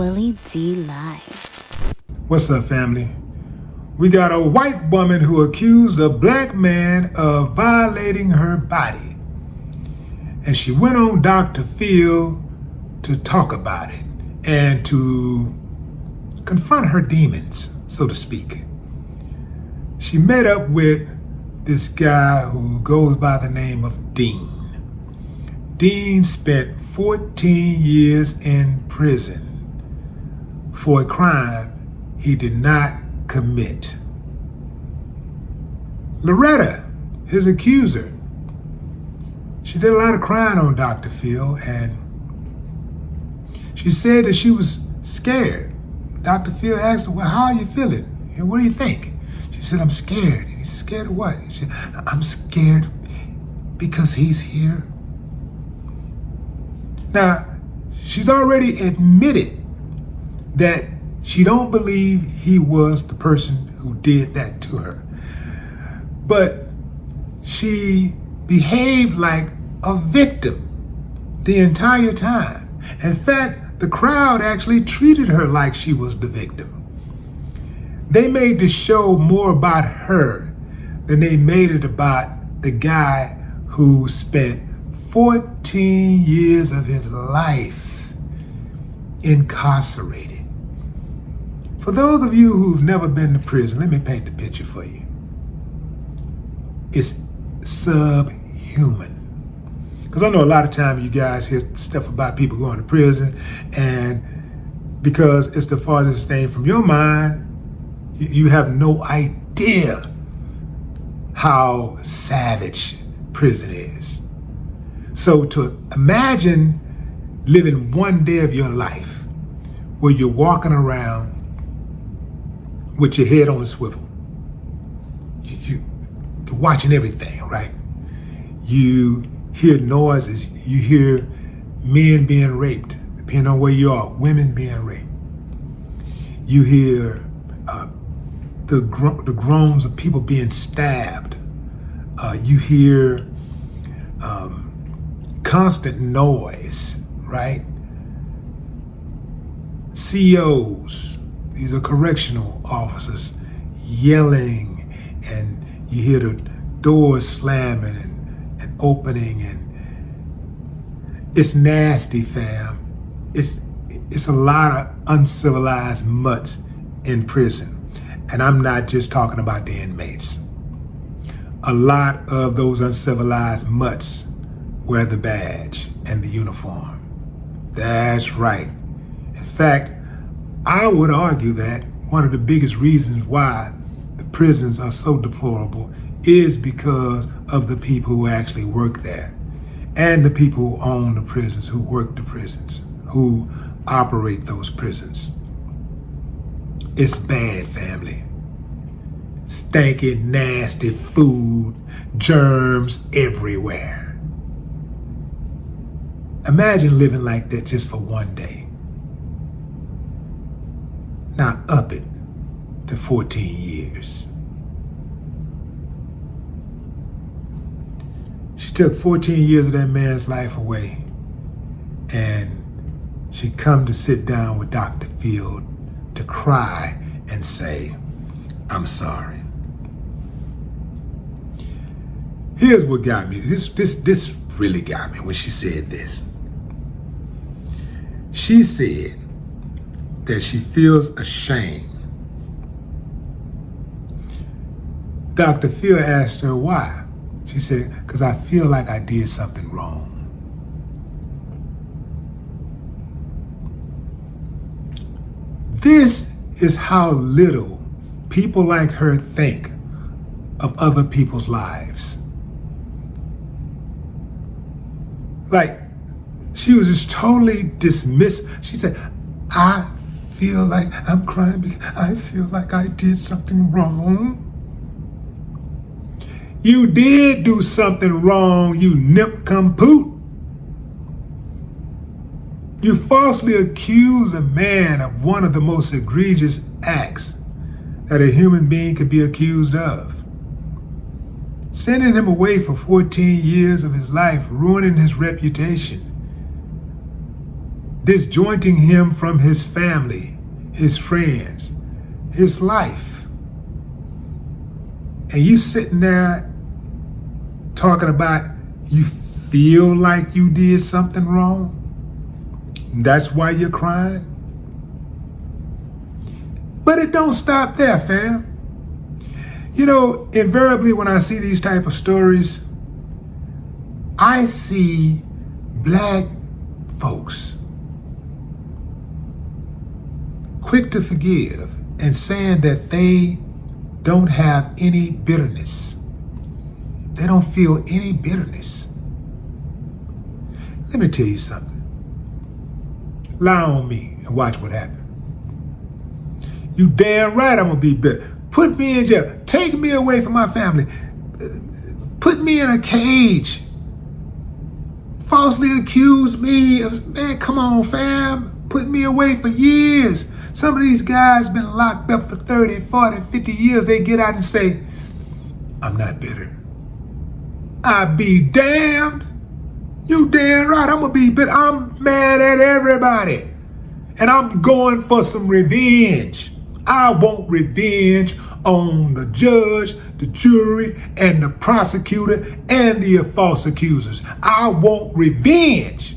Willie D Live. What's up, family? We got a white woman who accused a black man of violating her body. And she went on Dr. Phil to talk about it and to confront her demons, so to speak. She met up with this guy who goes by the name of Dean. Dean spent 14 years in prison for a crime he did not commit. Loretta, his accuser, she did a lot of crying on Dr. Phil, and she said that she was scared. Dr. Phil asked her, well, how are you feeling? What do you think? She said, I'm scared. He said, scared of what? She said, I'm scared because he's here. Now, she's already admitted that she don't believe he was the person who did that to her. But she behaved like a victim the entire time. In fact, the crowd actually treated her like she was the victim. They made the show more about her than they made it about the guy who spent 14 years of his life incarcerated. For those of you who've never been to prison, let me paint the picture for you. It's subhuman. Because I know a lot of times you guys hear stuff about people going to prison, and because it's the farthest thing from your mind, you have no idea how savage prison is. So to imagine living one day of your life where you're walking around with your head on a swivel, you're watching everything, right? You hear noises, you hear men being raped, depending on where you are, women being raped. You hear the groans of people being stabbed. You hear constant noise, right? COs, these are correctional officers, yelling, and you hear the doors slamming and opening, and it's nasty, fam. It's a lot of uncivilized mutts in prison. And I'm not just talking about the inmates. A lot of those uncivilized mutts wear the badge and the uniform. That's right. In fact, I would argue that one of the biggest reasons why the prisons are so deplorable is because of the people who actually work there, and the people who own the prisons, who work the prisons, who operate those prisons. It's bad, family. Stanky, nasty food, germs everywhere. Imagine living like that just for one day. Now up it to 14 years. She took 14 years of that man's life away, and she come to sit down with Dr. Field to cry and say, I'm sorry. Here's what got me. This really got me when she said this. She said that she feels ashamed. Dr. Phil asked her why. She said, because I feel like I did something wrong. This is how little people like her think of other people's lives. Like, she was just totally dismissed. She said, I feel like I'm crying because I feel like I did something wrong. You did do something wrong, you nincompoop. You falsely accuse a man of one of the most egregious acts that a human being could be accused of. Sending him away for 14 years of his life, ruining his reputation. disjointing him from his family, his friends, his life. And you sitting there talking about you feel like you did something wrong? That's why you're crying? But it don't stop there, fam. You know, invariably when I see these type of stories, I see black folks quick to forgive and saying that they don't have any bitterness. They don't feel any bitterness. Let me tell you something. Lie on me and watch what happens. You damn right I'm gonna be bitter. Put me in jail. Take me away from my family. Put me in a cage. Falsely accuse me of, man, come on, fam. Put me away for years. Some of these guys been locked up for 30, 40, 50 years. They get out and say, I'm not bitter. I be damned. You damn right, I'm gonna be bitter. I'm mad at everybody. And I'm going for some revenge. I want revenge on the judge, the jury, and the prosecutor, and the false accusers. I want revenge.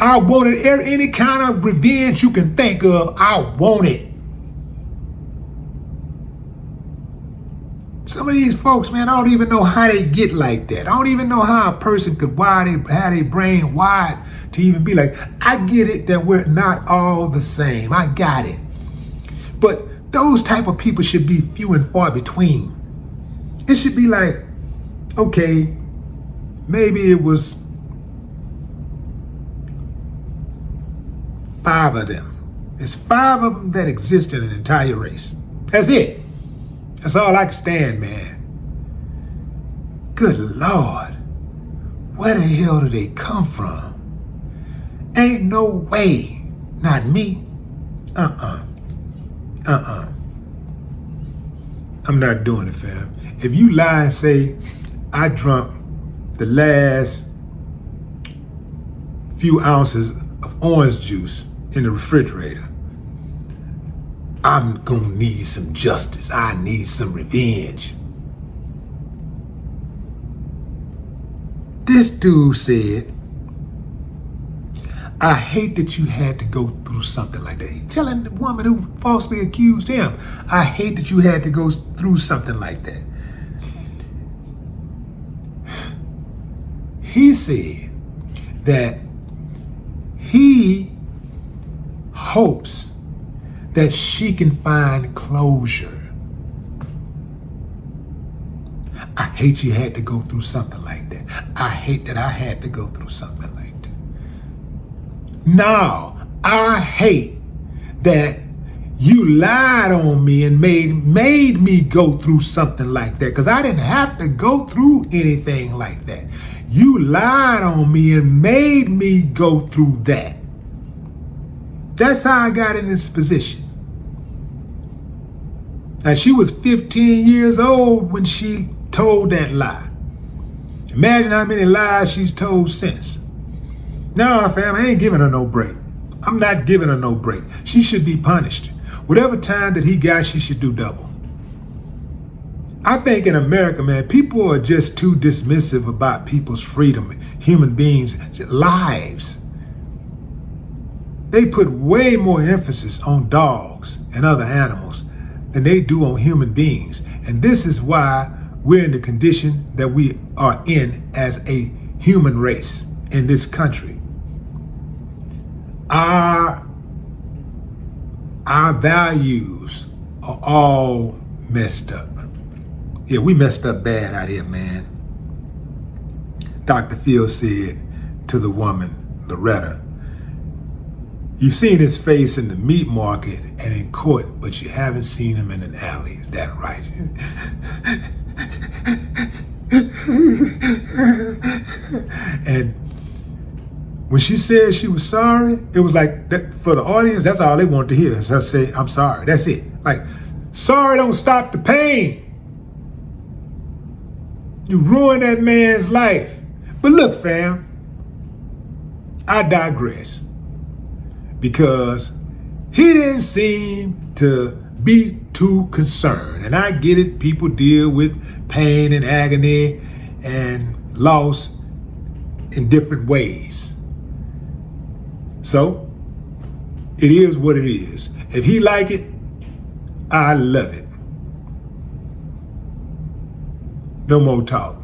I want it, any kind of revenge you can think of, I want it. Some of these folks, man, I don't even know how they get like that. I don't even know how a person could have their brain wired to even be like, I get it that we're not all the same. I got it. But those type of people should be few and far between. It should be like, okay, maybe it was 5 of them. There's 5 of them that exist in an entire race. That's it. That's all I can stand, man. Good Lord. Where the hell do they come from? Ain't no way. Not me. I'm not doing it, fam. If you lie and say, I drunk the last few ounces of orange juice in the refrigerator, I'm gonna need some justice. I need some revenge. This dude said, I hate that you had to go through something like that. He's telling the woman who falsely accused him, I hate that you had to go through something like that. He said that he hopes that she can find closure. I hate you had to go through something like that. I hate that I had to go through something like that. No, I hate that you lied on me and made me go through something like that, because I didn't have to go through anything like that. You lied on me and made me go through that. That's how I got in this position. Now, she was 15 years old when she told that lie. Imagine how many lies she's told since. No, fam, I ain't giving her no break. I'm not giving her no break. She should be punished. Whatever time that he got, she should do double. I think in America, man, people are just too dismissive about people's freedom, human beings' lives. They put way more emphasis on dogs and other animals than they do on human beings. And this is why we're in the condition that we are in as a human race in this country. Our values are all messed up. Yeah, we messed up bad out here, man. Dr. Phil said to the woman, Loretta, you've seen his face in the meat market and in court, but you haven't seen him in an alley. Is that right? And when she said she was sorry, it was like, that, for the audience, that's all they wanted to hear is her say, I'm sorry. That's it. Like, sorry don't stop the pain. You ruined that man's life. But look, fam, I digress. Because he didn't seem to be too concerned. And I get it, people deal with pain and agony and loss in different ways. So, it is what it is. If he like it, I love it. No more talk.